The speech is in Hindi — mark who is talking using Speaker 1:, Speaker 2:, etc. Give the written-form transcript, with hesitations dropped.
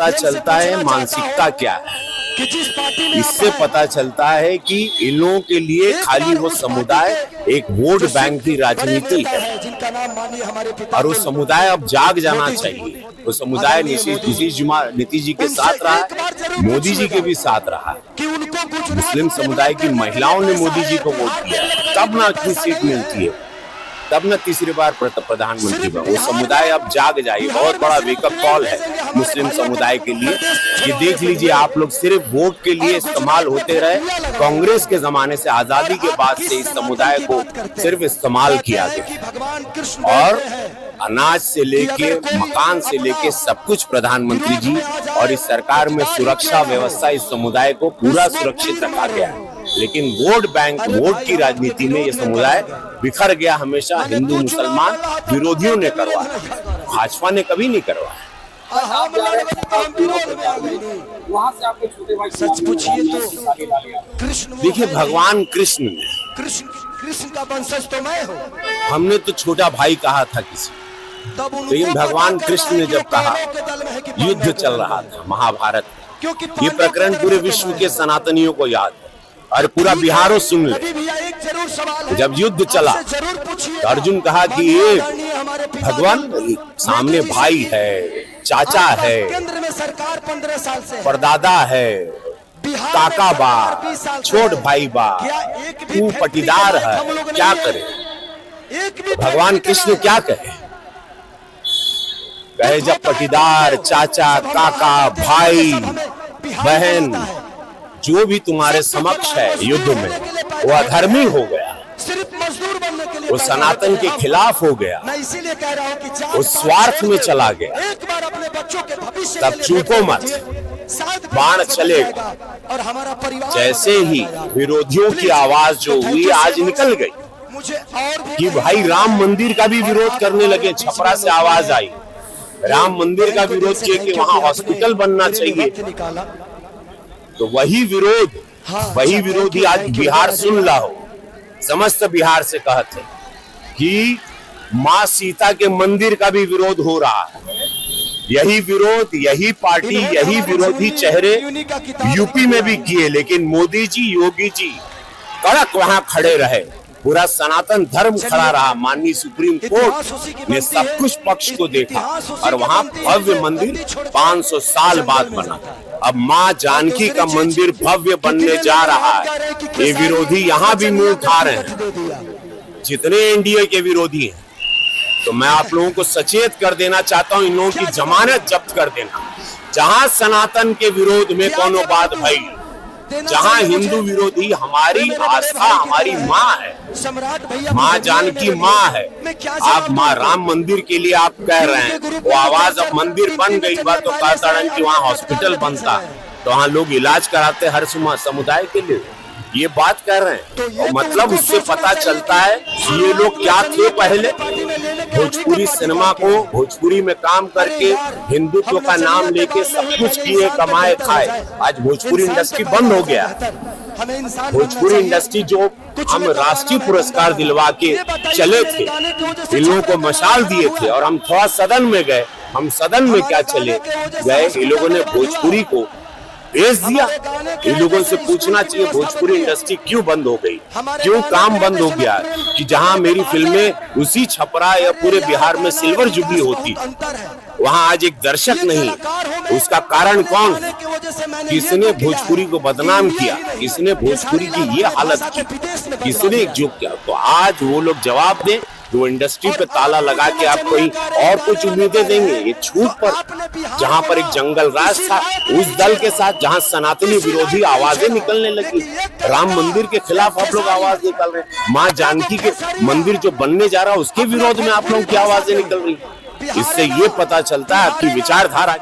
Speaker 1: पता चलता है मानसिकता क्या है। इससे पता चलता है कि इन लोगों के लिए खाली वो समुदाय एक वोट बैंक की राजनीति है और वो समुदाय अब जाग जाना चाहिए। वो समुदाय नीतीश जी के साथ रहा है, मोदी जी के भी साथ रहा है। मुस्लिम समुदाय की महिलाओं ने मोदी जी को वोट दिया, तब ना इतनी सीट मिलती है, तब न तीसरी बार प्रधानमंत्री बना। वो समुदाय अब जाग जाए। बहुत बड़ा वेकअप कॉल है मुस्लिम समुदाय के लिए। ये देख लीजिए, आप लोग सिर्फ वोट के लिए इस्तेमाल होते रहे। कांग्रेस के जमाने से, आजादी के बाद से इस समुदाय को सिर्फ इस्तेमाल किया गया और अनाज से लेके मकान से लेके सब कुछ प्रधानमंत्री जी और इस सरकार में सुरक्षा व्यवस्था इस समुदाय को पूरा सुरक्षित रखा गया है। लेकिन वोट बैंक, वोट की राजनीति में ये समुदाय बिखर गया। हमेशा हिंदू मुसलमान विरोधियों ने करवाया, भाजपा ने कभी नहीं करवाया।
Speaker 2: सच पूछिए तो
Speaker 1: देखिए, भगवान कृष्ण
Speaker 2: का वंशज तो मैं हूँ।
Speaker 1: हमने तो छोटा भाई कहा था किसी, लेकिन भगवान कृष्ण ने जब कहा, युद्ध चल रहा था महाभारत, ये प्रकरण पूरे विश्व के सनातनियों को याद है और पूरा बिहारो सुन ले। जब युद्ध चला तो अर्जुन कहा कि ये भगवान सामने भाई है, चाचा है,
Speaker 2: केंद्र में सरकार 15 साल से,
Speaker 1: परदादा है, काका बा, छोट भाई बा, तू पटीदार है, क्या करे? भगवान कृष्ण क्या कहे? कहे जब पटीदार, चाचा, काका, भाई, बहन जो भी तुम्हारे समक्ष है युद्ध में, वो अधर्मी हो गया,
Speaker 2: सिर्फ मजदूर बनने के लिए
Speaker 1: वो सनातन के खिलाफ हो गया,
Speaker 2: मैं इसीलिए कह रहा हूँ कि
Speaker 1: वो स्वार्थ में चला गया,
Speaker 2: एक बार अपने बच्चों के भविष्य
Speaker 1: तब चूको मत, बाण चलेगा।
Speaker 2: और हमारा परिवार
Speaker 1: जैसे ही विरोधियों की आवाज जो हुई आज निकल गई
Speaker 2: मुझे और
Speaker 1: कि भाई राम मंदिर का भी विरोध करने लगे। छपरा से आवाज आई, राम मंदिर का विरोध किए कि वहां हॉस्पिटल बनना चाहिए। तो वही विरोधी आज बिहार सुन ला हो, समस्त बिहार से कहते कि मां सीता के मंदिर का भी विरोध हो रहा है। यही विरोध, यही पार्टी, यही विरोधी चेहरे यूपी में भी किए, लेकिन मोदी जी, योगी जी कड़क वहां खड़े रहे। पूरा सनातन धर्म खड़ा रहा। माननीय सुप्रीम कोर्ट ने सब कुछ पक्ष को देखा और वहां भव्य मंदिर 500 साल बाद बना। अब मां जानकी का मंदिर भव्य बनने जा रहा है। ये विरोधी यहाँ भी मुंह उठा रहे हैं, जितने एनडीए के विरोधी हैं। तो मैं आप लोगों को सचेत कर देना चाहता हूं, इन लोगों की जमानत जब्त कर देना। जहां सनातन के विरोध में कोनो बात भाई, जहां हिंदू विरोधी, हमारी आस्था हमारी माँ है, माँ जानकी माँ है। आप माँ राम मंदिर के लिए आप कह रहे हैं, वो आवाज अब मंदिर बन गई बात तो कहता रहे कि वहाँ हॉस्पिटल बनता तो वहाँ लोग इलाज कराते हर समुदाय के लिए, ये बात कर रहे हैं। तो मतलब उससे पता चलता है ये लोग क्या थे पहले। भोजपुरी सिनेमा को, भोजपुरी में काम करके हिंदुत्व का नाम लेके सब कुछ किए, कमाए, खाए। आज भोजपुरी इंडस्ट्री बंद हो गया। भोजपुरी इंडस्ट्री जो हम राष्ट्रीय पुरस्कार दिलवा के चले थे, इन लोगों को मशाल दिए थे और हम थोड़ा सदन में गए। हम सदन में क्या चले गए, इन लोगों ने भोजपुरी को भेज दिया। इन लोगों से पूछना चाहिए भोजपुरी इंडस्ट्री क्यों बंद हो गई, क्यों काम बंद हो गया। कि जहां मेरी फिल्में उसी छपरा या पूरे बिहार में सिल्वर जुबली होती, वहां आज एक दर्शक नहीं। उसका कारण कौन? किसने भोजपुरी को बदनाम किया, किसने भोजपुरी की ये हालत की, किसने जो किया। तो आज वो लोग जवाब दें। जो इंडस्ट्री पे ताला लगा के आप कोई और कुछ उम्मीदें देंगे। ये छूट पर जहां पर एक जंगल राज था, उस दल के साथ जहां सनातनी विरोधी आवाजें निकलने लगी, राम मंदिर के खिलाफ आप लोग आवाज निकल रहे हैं, माँ जानकी के मंदिर जो बनने जा रहा है उसके विरोध में आप लोग की आवाजें निकल रही। इससे ये पता चलता है आपकी विचारधारा